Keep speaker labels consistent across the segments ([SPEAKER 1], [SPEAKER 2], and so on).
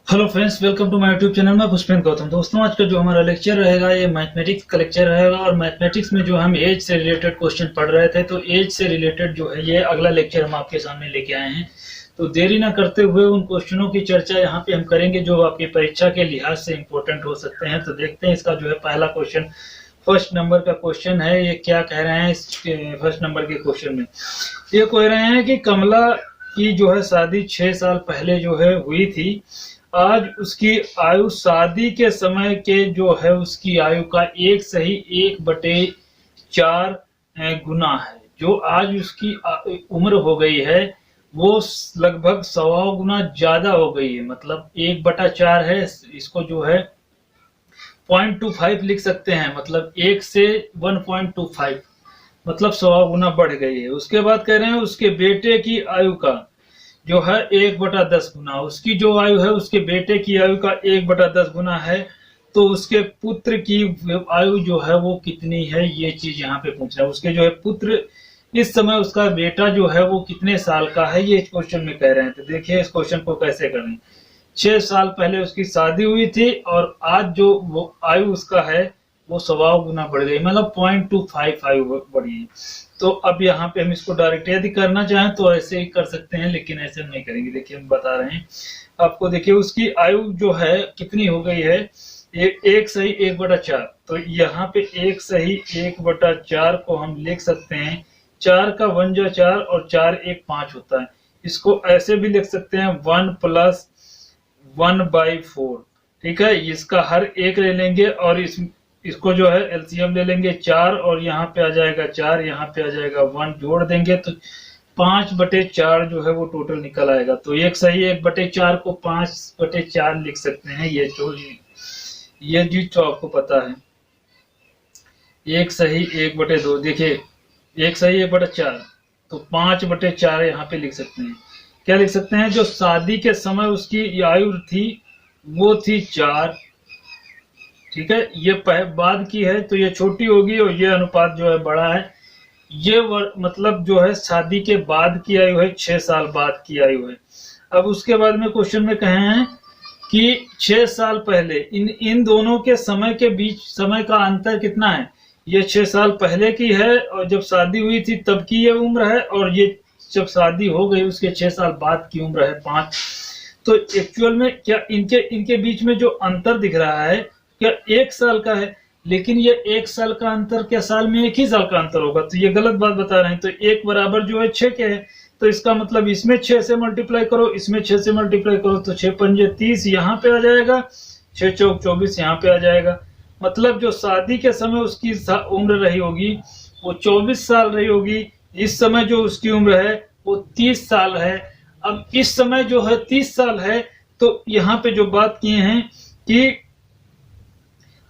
[SPEAKER 1] Hello friends, welcome to my YouTube channel में पुष्पेंद्र गौतम। दोस्तों, आज का जो हमारा लेक्चर रहेगा ये मैथमेटिक्स का लेक्चर रहेगा और मैथमेटिक्स में जो हम एज से रिलेटेड क्वेश्चन पढ़ रहे थे, तो एज से रिलेटेड जो है ये अगला लेक्चर हम आपके सामने लेके आए हैं। तो देरी ना करते हुए उन क्वेश्चनों की चर्चा यहाँ पे हम करेंगे जो आपकी परीक्षा के लिहाज से इम्पोर्टेंट हो सकते हैं। तो देखते हैं इसका जो है पहला क्वेश्चन, फर्स्ट नंबर का क्वेश्चन है। ये क्या कह रहे हैं इस फर्स्ट नंबर के क्वेश्चन में? ये कह रहे हैं कि कमला की जो है शादी 6 साल पहले जो है हुई थी। आज उसकी आयु शादी के समय के जो है उसकी आयु का 1/4 गुना है। जो आज उसकी उम्र हो गई है वो लगभग 1.25 गुना ज्यादा हो गई है। मतलब 1/4 है, इसको जो है 0.25 लिख सकते हैं। मतलब 1 से 1.25 मतलब 1.25 गुना बढ़ गई है। उसके बाद कह रहे हैं उसके बेटे की आयु का जो है 1/10 गुना, उसकी जो आयु है उसके बेटे की आयु का 1/10 गुना है। तो उसके पुत्र की आयु जो है वो कितनी है, ये चीज यहाँ पे पूछ रहा है। उसके जो है पुत्र इस समय उसका बेटा जो है वो कितने साल का है, ये क्वेश्चन में कह रहे हैं। तो देखिए इस क्वेश्चन को कैसे करें। 6 साल पहले उसकी शादी हुई थी और आज जो वो आयु उसका है वो 1.25 गुना बढ़ गई, मतलब 0.25 आयु बढ़ी है। तो अब यहाँ पे हम इसको डायरेक्ट यदि करना चाहें तो ऐसे ही कर सकते हैं, लेकिन ऐसे हम नहीं करेंगे। देखिए हम बता रहे हैं आपको। देखिए उसकी आयु जो है कितनी हो गई है, एक सही 1/4। तो यहाँ पे 1 सही 1/4 को हम लिख सकते हैं। 4 का 1 जा 4 और 4 1 5 होता है। इसको ऐसे भी लिख सकते हैं 1 + 1/4। ठीक है, इसका हर एक ले लेंगे और इसको जो है एलसीएम ले लेंगे 4 और यहाँ पे आ जाएगा 4, यहाँ पे आ जाएगा 1, जोड़ देंगे तो 5/4 जो है वो टोटल निकल आएगा। तो 1 सही 1/4 को 5/4 लिख सकते हैं। ये चीज तो आपको पता है। 1 सही 1/2, देखिए 1 सही 1/4 तो 5/4 यहाँ पे लिख सकते हैं। क्या लिख सकते हैं? जो शादी के समय उसकी आयु थी वो थी 4। ठीक है, ये बाद की है तो ये छोटी होगी और ये अनुपात जो है बड़ा है। ये मतलब जो है शादी के बाद की आयु है, 6 साल बाद की आयु है। अब उसके बाद में क्वेश्चन में कहे हैं कि 6 साल पहले इन दोनों के समय के बीच समय का अंतर कितना है। ये 6 साल पहले की है और जब शादी हुई थी तब की ये उम्र है, और ये जब शादी हो गई उसके 6 साल बाद की उम्र है 5। तो एक्चुअल में क्या इनके इनके बीच में जो अंतर दिख रहा है क्या 1 साल का है, लेकिन ये 1 साल का अंतर क्या साल में 1 ही साल का अंतर होगा? तो ये गलत बात बता रहे हैं। तो 1 बराबर जो है 6 के है, तो इसका मतलब इसमें 6 से मल्टीप्लाई करो, इसमें 6 से मल्टीप्लाई करो तो 6 पंजे 30 यहाँ पे आ जाएगा, 6 चौक 24 यहाँ पे आ जाएगा। मतलब जो शादी के समय उसकी उम्र रही होगी वो 24 साल रही होगी। इस समय जो उसकी उम्र है वो 30 साल है। अब इस समय जो है 30 साल है, तो यहाँ पे जो बात किए हैं कि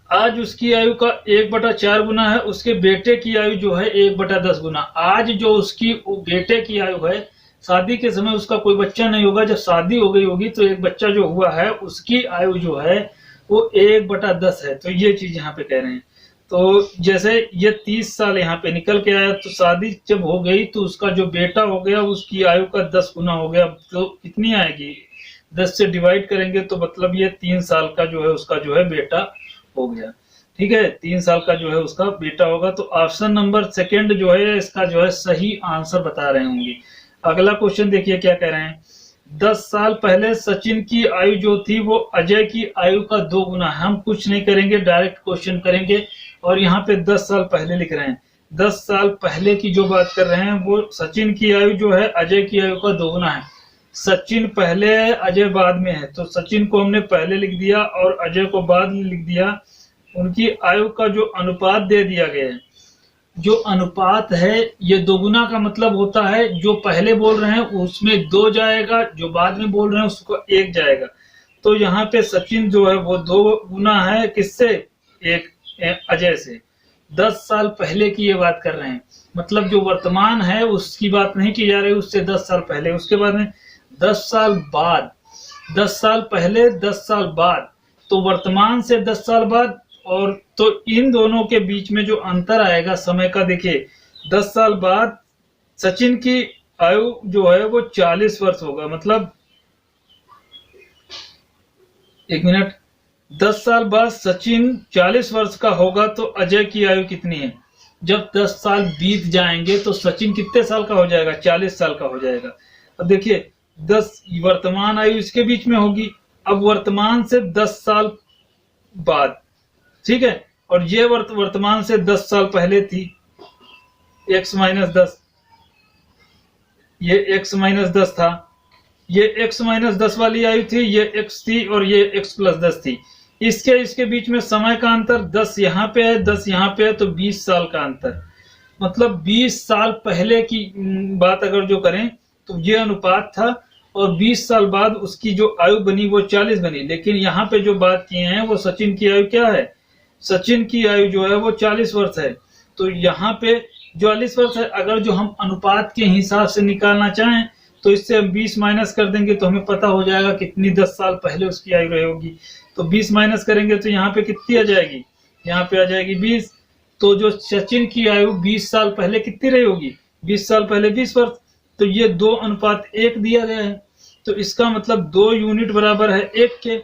[SPEAKER 1] आज उसकी आयु का 1/4 गुना है, उसके बेटे की आयु जो है 1/10 गुना। आज जो उसकी बेटे की आयु है, शादी के समय उसका कोई बच्चा नहीं होगा, जब शादी हो गई होगी तो एक बच्चा जो हुआ है उसकी आयु जो है वो 1/10 है। तो ये चीज यहाँ पे कह रहे हैं। तो जैसे ये 30 साल यहाँ पे निकल के आया, तो शादी जब हो गई तो उसका जो बेटा हो गया उसकी आयु का 10 गुना हो गया। तो कितनी आएगी? 10 से डिवाइड करेंगे तो मतलब ये 3 साल का जो है उसका जो है बेटा हो गया। ठीक है, 3 साल का जो है उसका बेटा होगा। तो ऑप्शन नंबर सेकंड जो है इसका जो है सही आंसर बता रहे होंगे। अगला क्वेश्चन देखिए क्या कह रहे हैं। 10 साल पहले सचिन की आयु जो थी वो अजय की आयु का 2 गुना है। हम कुछ नहीं करेंगे, डायरेक्ट क्वेश्चन करेंगे। और यहाँ पे 10 साल पहले लिख रहे हैं। 10 साल पहले की जो बात कर रहे हैं वो सचिन की आयु जो है अजय की आयु का 2 गुना है। सचिन पहले है, अजय बाद में है, तो सचिन को हमने पहले लिख दिया और अजय को बाद में लिख दिया। उनकी आयु का जो अनुपात दे दिया गया है, जो अनुपात है ये 2 गुना का मतलब होता है जो पहले बोल रहे हैं उसमें 2 जाएगा, जो बाद में बोल रहे हैं उसको 1 जाएगा। तो यहाँ पे सचिन जो है वो 2 गुना है, किससे? एक अजय से। 10 साल पहले की ये बात कर रहे हैं, मतलब जो वर्तमान है उसकी बात नहीं की जा रही, उससे 10 साल पहले। उसके बाद में 10 साल बाद, 10 साल पहले 10 साल बाद, तो वर्तमान से 10 साल बाद। और तो इन दोनों के बीच में जो अंतर आएगा समय का, देखिए 10 साल बाद सचिन की आयु जो है वो 40 वर्ष होगा। मतलब एक मिनट, 10 साल बाद सचिन 40 वर्ष का होगा तो अजय की आयु कितनी है? जब 10 साल बीत जाएंगे तो सचिन कितने साल का हो जाएगा? 40 साल का हो जाएगा। अब देखिए 10 वर्तमान आयु इसके बीच में होगी। अब वर्तमान से 10 साल बाद, ठीक है, और ये वर्तमान से 10 साल पहले थी, x माइनस 10, ये x माइनस 10 था, ये x माइनस 10 वाली आयु थी, ये x थी और ये x प्लस 10 थी। इसके बीच में समय का अंतर 10 यहाँ पे है, 10 यहाँ पे है, तो 20 साल का अंतर। मतलब 20 साल पहले की बात अगर जो करें तो ये अनुपात था, और 20 साल बाद उसकी जो आयु बनी वो 40 बनी। लेकिन यहाँ पे जो बात किए हैं वो सचिन की आयु क्या है? सचिन की आयु जो है वो 40 वर्ष है। तो यहाँ पे 40 वर्ष है। अगर जो हम अनुपात के हिसाब से निकालना चाहें तो इससे हम 20 माइनस कर देंगे तो हमें पता हो जाएगा कितनी 10 साल पहले उसकी आयु रही होगी। तो 20 माइनस करेंगे तो यहाँ पे कितनी आ जाएगी? यहाँ पे आ जाएगी 20। तो जो सचिन की आयु 20 साल पहले कितनी रही होगी? 20 साल पहले 20 वर्ष। तो ये 2:1 दिया गया है। तो इसका मतलब 2 यूनिट बराबर है 1 के,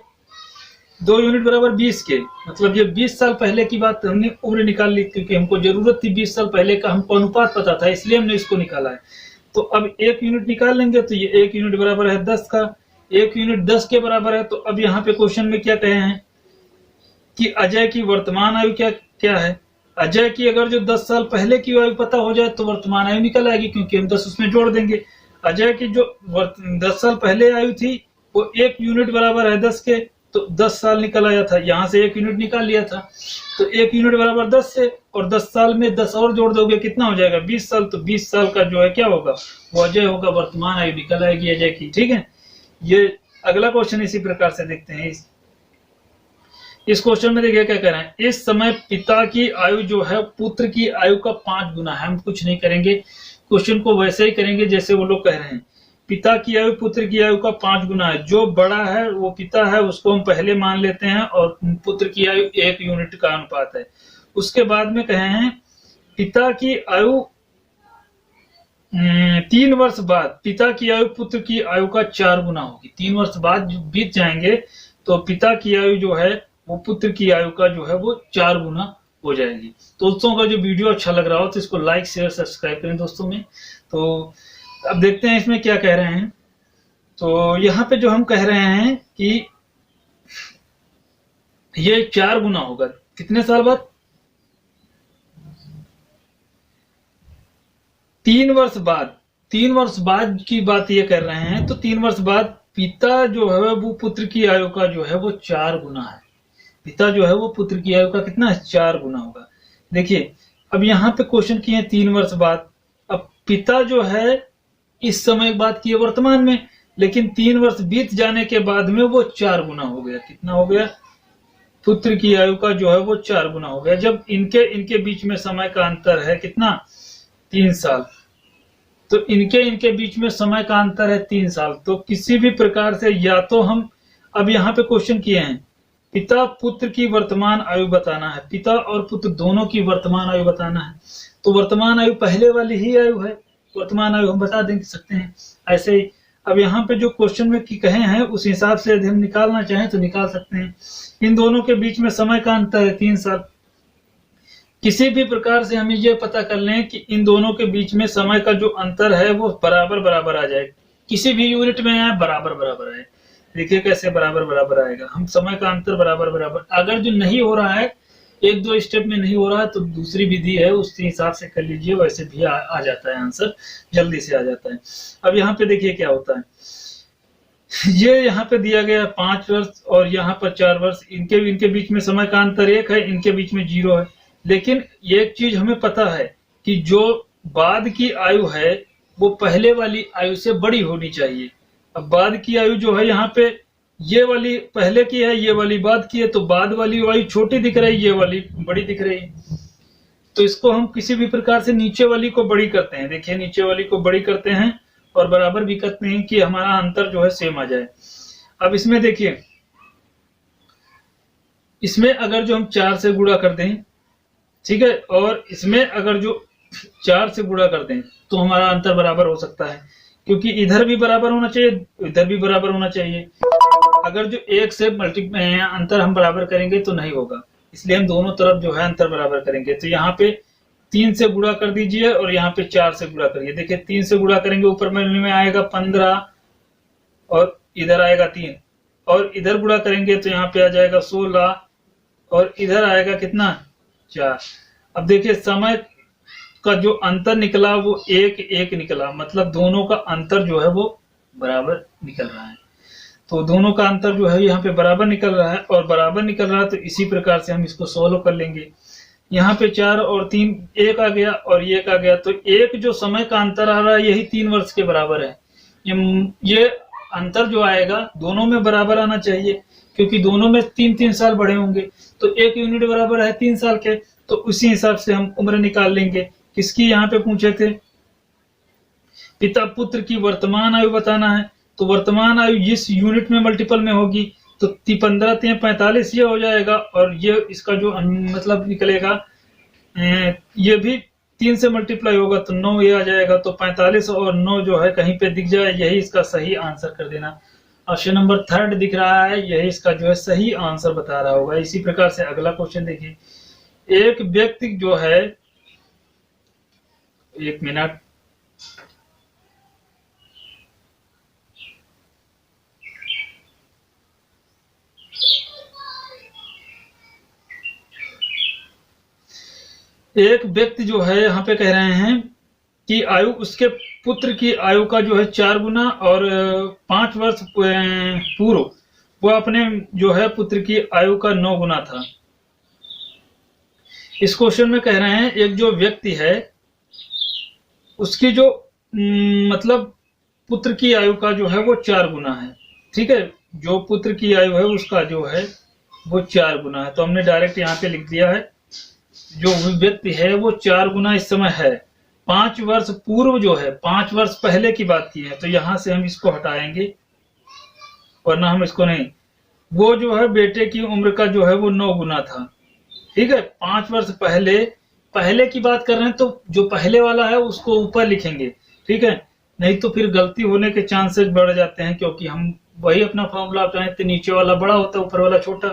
[SPEAKER 1] 2 यूनिट बराबर 20 के। मतलब ये 20 साल पहले की बात हमने उम्र निकाल ली, क्योंकि हमको जरूरत थी 20 साल पहले का, हमको अनुपात पता था, इसलिए हमने इसको निकाला है। तो अब 1 यूनिट निकाल लेंगे तो ये 1 यूनिट बराबर है 10 का, 1 यूनिट 10 के बराबर है। तो अब यहाँ पे क्वेश्चन में क्या कहे हैं कि अजय की वर्तमान आयु क्या है? अजय की अगर जो 10 साल पहले की आयु पता हो जाए तो वर्तमान आयु निकल आएगी, क्योंकि हम 10 उसमें जोड़ देंगे। अजय की जो 10 साल पहले आयु थी वो 1 यूनिट बराबर है 10 के, तो 10 साल निकल आया था, यहाँ से 1 यूनिट निकाल लिया था। तो 1 यूनिट बराबर 10 से, और 10 साल में 10 और जोड़ दोगे कितना हो जाएगा? 20 साल। तो 20 साल का जो है क्या होगा? वो अजय होगा, वर्तमान आयु निकल आएगी अजय की। ठीक है, ये अगला क्वेश्चन इसी प्रकार से देखते हैं। इस क्वेश्चन में देखिए क्या कह रहे हैं, इस समय पिता की आयु जो है पुत्र की आयु का 5 गुना है। हम कुछ नहीं करेंगे, क्वेश्चन को वैसे ही करेंगे जैसे वो लोग कह रहे हैं। पिता की आयु पुत्र की आयु का 5 गुना है। जो बड़ा है वो पिता है, उसको हम पहले मान लेते हैं, और पुत्र की आयु 1 यूनिट का अनुपात है। उसके बाद में कहे हैं पिता की आयु 3 वर्ष बाद पिता की आयु पुत्र की आयु का 4 गुना होगी। 3 वर्ष बाद बीत जाएंगे तो पिता की आयु जो है वो पुत्र की आयु का जो है वो 4 गुना हो जाएगी। दोस्तों का जो वीडियो अच्छा लग रहा हो तो इसको लाइक शेयर सब्सक्राइब करें दोस्तों में। तो अब देखते हैं इसमें क्या कह रहे हैं। तो यहाँ पे जो हम कह रहे हैं कि ये 4 गुना होगा कितने साल बाद? 3 वर्ष बाद। 3 वर्ष बाद की बात ये कर रहे हैं। तो 3 वर्ष बाद पिता जो है वो पुत्र की आयु का जो है वो 4 गुना है। पिता जो है वो पुत्र की आयु का कितना है? 4 गुना होगा। देखिए अब यहाँ पे क्वेश्चन किए हैं 3 वर्ष बाद। अब पिता जो है इस समय बात की है वर्तमान में, लेकिन 3 वर्ष बीत जाने के बाद में वो 4 गुना हो गया। कितना हो गया? पुत्र की आयु का जो है वो 4 गुना हो गया। जब इनके बीच में समय का अंतर है कितना? 3 साल। तो इनके बीच में समय का अंतर है 3 साल। तो किसी भी प्रकार से या तो हम, अब यहाँ पे क्वेश्चन किए हैं पिता पुत्र की वर्तमान आयु बताना है, पिता और पुत्र दोनों की वर्तमान आयु बताना है। तो वर्तमान आयु पहले वाली ही आयु है, वर्तमान आयु हम बता दे सकते हैं ऐसे ही। अब यहाँ पे जो क्वेश्चन में की कहे हैं उस हिसाब से यदि हम निकालना चाहें तो निकाल सकते हैं। इन दोनों के बीच में समय का अंतर है 3 साल। किसी भी प्रकार से हम ये पता कर लें कि इन दोनों के बीच में समय का जो अंतर है वो बराबर बराबर आ जाए, किसी भी यूनिट में आए बराबर बराबर आए। देखिए कैसे बराबर बराबर आएगा, हम समय का अंतर बराबर बराबर। अगर जो नहीं हो रहा है, 1-2 स्टेप में नहीं हो रहा है, तो दूसरी विधि है उसके हिसाब से कर लीजिए, वैसे भी आ जाता है आंसर, जल्दी से आ जाता है। अब यहाँ पे देखिए क्या होता है, ये यहाँ पे दिया गया 5 वर्ष और यहाँ पर 4 वर्ष। इनके बीच में समय का अंतर 1 है, इनके बीच में 0 है। लेकिन एक चीज हमें पता है कि जो बाद की आयु है वो पहले वाली आयु से बड़ी होनी चाहिए। अब बाद की आयु जो है यहाँ पे ये वाली पहले की है, ये वाली बाद की है, तो बाद वाली आयु छोटी दिख रही है, ये वाली बड़ी दिख रही है। तो इसको हम किसी भी प्रकार से नीचे वाली को बड़ी करते हैं। देखिए नीचे वाली को बड़ी करते हैं और बराबर भी करते हैं कि हमारा अंतर जो है सेम आ जाए। अब इसमें देखिए, इसमें अगर जो हम 4 से गुणा कर दें, ठीक है, और इसमें अगर जो 4 से गुणा कर दें तो हमारा अंतर बराबर हो सकता है, क्योंकि इधर भी बराबर होना चाहिए, इधर भी बराबर होना चाहिए। अगर जो एक से अंतर हम बराबर करेंगे तो नहीं होगा, इसलिए हम दोनों तरफ जो है अंतर बराबर करेंगे। तो यहाँ पे 3 से गुणा कर दीजिए और यहाँ पे 4 से गुणा करिए। देखिए 3 से गुणा करेंगे ऊपर में आएगा 15 और इधर आएगा 3, और इधर गुणा करेंगे तो यहाँ पे आ जाएगा 16 और इधर आएगा कितना 4। अब देखिए समय का जो अंतर निकला वो 1 निकला, मतलब दोनों का अंतर जो है वो बराबर निकल रहा है। तो दोनों का अंतर जो है यहाँ पे बराबर निकल रहा है, और बराबर निकल रहा है तो इसी प्रकार से हम इसको सोल्व कर लेंगे। यहाँ पे 4 और 3 1 आ गया और ये 1 आ गया, तो एक जो समय का अंतर आ रहा है यही 3 वर्ष के बराबर है। ये अंतर जो आएगा दोनों में बराबर आना चाहिए, क्योंकि दोनों में 3-3 साल बड़े होंगे, तो 1 यूनिट बराबर है 3 साल के, तो उसी हिसाब से हम उम्र निकाल लेंगे। किसकी यहाँ पे पूछे थे, पिता पुत्र की वर्तमान आयु बताना है, तो वर्तमान आयु जिस यूनिट में मल्टीपल में होगी तो 15 3 45 ये हो जाएगा, और ये इसका जो मतलब निकलेगा ये भी 3 से मल्टीप्लाई होगा तो 9 ये आ जाएगा। तो 45 और 9 जो है कहीं पे दिख जाए यही इसका सही आंसर कर देना। ऑप्शन नंबर 3 दिख रहा है, यही इसका जो है सही आंसर बता रहा होगा। इसी प्रकार से अगला क्वेश्चन देखिए, एक व्यक्ति जो है, 1 मिनट, एक व्यक्ति जो है यहाँ पे कह रहे हैं कि आयु उसके पुत्र की आयु का जो है 4 गुना और 5 वर्ष पूर्व वो अपने जो है पुत्र की आयु का 9 गुना था। इस क्वेश्चन में कह रहे हैं एक जो व्यक्ति है उसकी जो मतलब पुत्र की आयु का जो है वो 4 गुना है। ठीक है, जो पुत्र की आयु है उसका जो है वो 4 गुना है, तो हमने डायरेक्ट यहाँ पे लिख दिया है जो व्यक्ति है वो 4 गुना इस समय है। 5 वर्ष पूर्व जो है 5 वर्ष पहले की बात की है, तो यहां से हम इसको हटाएंगे वरना हम इसको नहीं। वो जो है बेटे की उम्र का जो है वो 9 गुना था। ठीक है, 5 वर्ष पहले की बात कर रहे हैं, तो जो पहले वाला है उसको ऊपर लिखेंगे। ठीक है, नहीं तो फिर गलती होने के चांसेस बढ़ जाते हैं, क्योंकि हम वही अपना फॉर्मूला अपनाते तो नीचे वाला बड़ा होता है ऊपर वाला छोटा।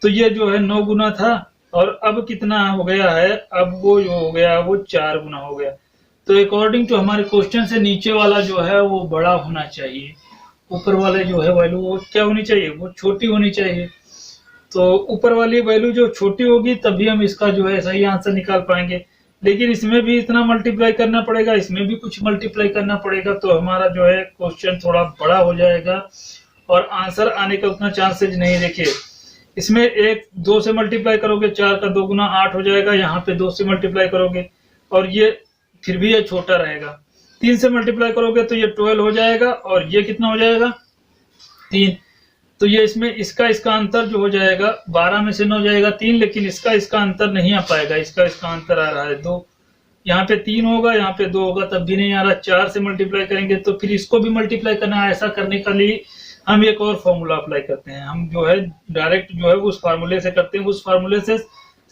[SPEAKER 1] तो ये जो है 9 गुना था, और अब कितना हो गया है, अब वो जो हो गया वो 4 गुना हो गया। तो अकॉर्डिंग टू हमारे क्वेश्चन से नीचे वाला जो है वो बड़ा होना चाहिए, ऊपर वाले जो है वैल्यू वो क्या होनी चाहिए, वो छोटी होनी चाहिए। तो ऊपर वाली वैल्यू जो छोटी होगी तभी हम इसका जो है सही आंसर निकाल पाएंगे। लेकिन इसमें भी इतना मल्टीप्लाई करना पड़ेगा, इसमें भी कुछ मल्टीप्लाई करना पड़ेगा, तो हमारा जो है क्वेश्चन थोड़ा बड़ा हो जाएगा और आंसर आने का उतना चांसेज नहीं। देखिए इसमें 2 से मल्टीप्लाई करोगे 4 का 2 गुना 8 हो जाएगा, यहाँ पे 2 से मल्टीप्लाई करोगे और ये फिर भी ये छोटा रहेगा। 3 से मल्टीप्लाई करोगे तो ये 12 हो जाएगा, और ये कितना हो जाएगा 3। तो ये इसमें इसका अंतर जो हो जाएगा 12 में से 9 जाएगा 3, लेकिन इसका अंतर नहीं आ पाएगा, इसका अंतर आ रहा है 2। यहाँ पे 3 होगा, यहाँ पे 2 होगा, तब भी नहीं आ रहा। 4 से मल्टीप्लाई करेंगे तो फिर इसको भी मल्टीप्लाई करना है। ऐसा करने के लिए हम एक और फॉर्मूला अप्लाई करते हैं, हम जो है डायरेक्ट जो है उस फार्मूले से करते हैं, उस फार्मूले से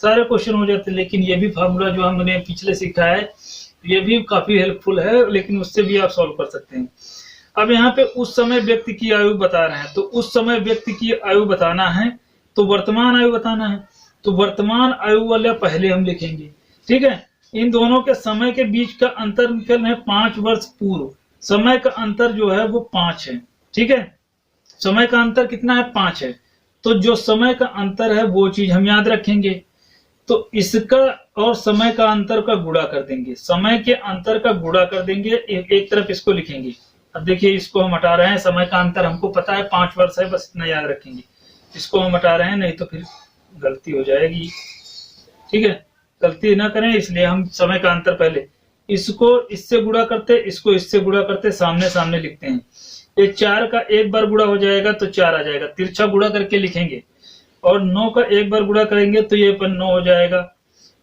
[SPEAKER 1] सारे क्वेश्चन हो जाते हैं। लेकिन ये भी फार्मूला जो हमने पिछले सीखा है ये भी काफी हेल्पफुल है, लेकिन उससे भी आप सॉल्व कर सकते हैं। अब यहाँ पे उस समय व्यक्ति की आयु बता रहे हैं, तो उस समय व्यक्ति की आयु बताना है तो वर्तमान आयु बताना है, तो वर्तमान आयु वाले पहले हम लिखेंगे। ठीक है, इन दोनों के समय के बीच का अंतर निकलना है 5 वर्ष पूर्व। समय का अंतर जो है वो 5 है। ठीक है, समय का अंतर कितना है 5 है, तो जो समय का अंतर है वो चीज हम याद रखेंगे। तो इसका और समय का अंतर का गुणा कर देंगे, समय के अंतर का गुणा कर देंगे, एक तरफ इसको लिखेंगे। अब देखिए इसको हम हटा रहे हैं, समय का अंतर हमको पता है 5 वर्ष है, बस इतना याद रखेंगे। इसको हम हटा रहे हैं, नहीं तो फिर गलती हो जाएगी। ठीक है, गलती ना करें इसलिए हम समय का अंतर पहले इसको इससे गुणा करते, इसको इससे गुणा करते, सामने सामने लिखते हैं। ये 4 का एक बार गुणा हो जाएगा तो 4 आ जाएगा, तिरछा गुणा करके लिखेंगे, और 9 का एक बार गुणा करेंगे तो ये 9 हो जाएगा।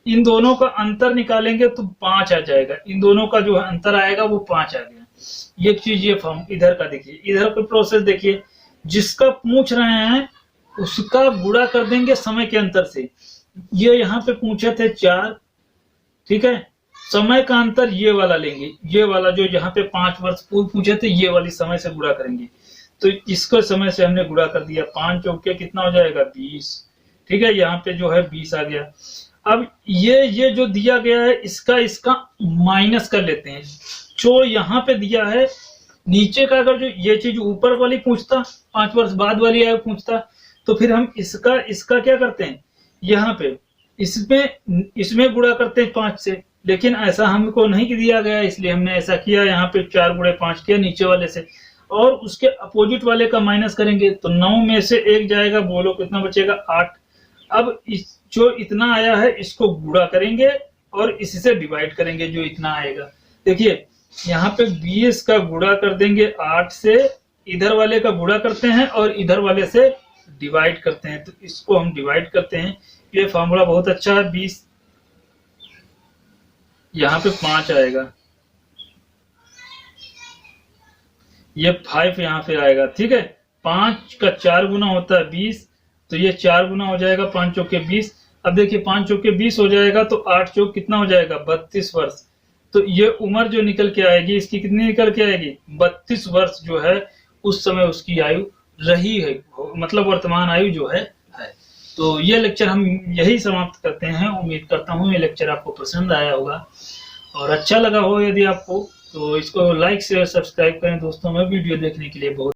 [SPEAKER 1] इन दोनों का अंतर निकालेंगे तो 5 आ जाएगा, इन दोनों का जो अंतर आएगा वो 5 आ गया। ये चीज ये फॉर्म इधर का देखिए, इधर का प्रोसेस देखिए, जिसका पूछ रहे हैं उसका गुणा कर देंगे समय के अंतर से। ये यहाँ पे पूछे थे 4, ठीक है, समय का अंतर ये वाला लेंगे, ये वाला जो यहाँ पे 5 वर्ष पूर्व पूछे थे ये वाली समय से गुणा करेंगे। तो इसको समय से हमने गुणा कर दिया, 5 चौके कितना हो जाएगा 20। ठीक है, यहाँ पे जो है 20 आ गया। अब ये जो दिया गया है इसका माइनस कर लेते हैं। जो यहाँ पे दिया है नीचे का, अगर जो ये चीज ऊपर वाली पूछता 5 वर्ष बाद वाली आयु पूछता, तो फिर हम इसका क्या करते हैं, यहाँ पे इसमें गुणा करते हैं 5 से। लेकिन ऐसा हमको नहीं दिया गया, इसलिए हमने ऐसा किया, यहाँ पे 4 गुणे 5 किया नीचे वाले से, और उसके अपोजिट वाले का माइनस करेंगे तो 9 में से 1 जाएगा, बोलो कितना बचेगा 8। अब जो इतना आया है इसको गुणा करेंगे और इससे डिवाइड करेंगे जो इतना आएगा। देखिए यहाँ पे 20 का गुणा कर देंगे 8 से, इधर वाले का गुणा करते हैं और इधर वाले से डिवाइड करते हैं, तो इसको हम डिवाइड करते हैं। ये फॉर्मूला बहुत अच्छा है। 20 यहाँ पे 5 आएगा, ये 5 यहाँ पे आएगा। ठीक है, 5 का 4 गुना होता है 20, तो ये 4 गुना हो जाएगा, 5 चौके 20। अब देखिए 5 चौके 20 हो जाएगा तो 8 चौक कितना हो जाएगा 32 वर्ष। तो ये उम्र जो निकल के आएगी इसकी कितनी निकल के आएगी 32 वर्ष जो है उस समय उसकी आयु रही है, मतलब वर्तमान आयु जो है। तो ये लेक्चर हम यही समाप्त करते हैं। उम्मीद करता हूँ ये लेक्चर आपको पसंद आया होगा और अच्छा लगा हो। यदि आपको तो इसको लाइक शेयर सब्सक्राइब करें दोस्तों में। वीडियो देखने के लिए बहुत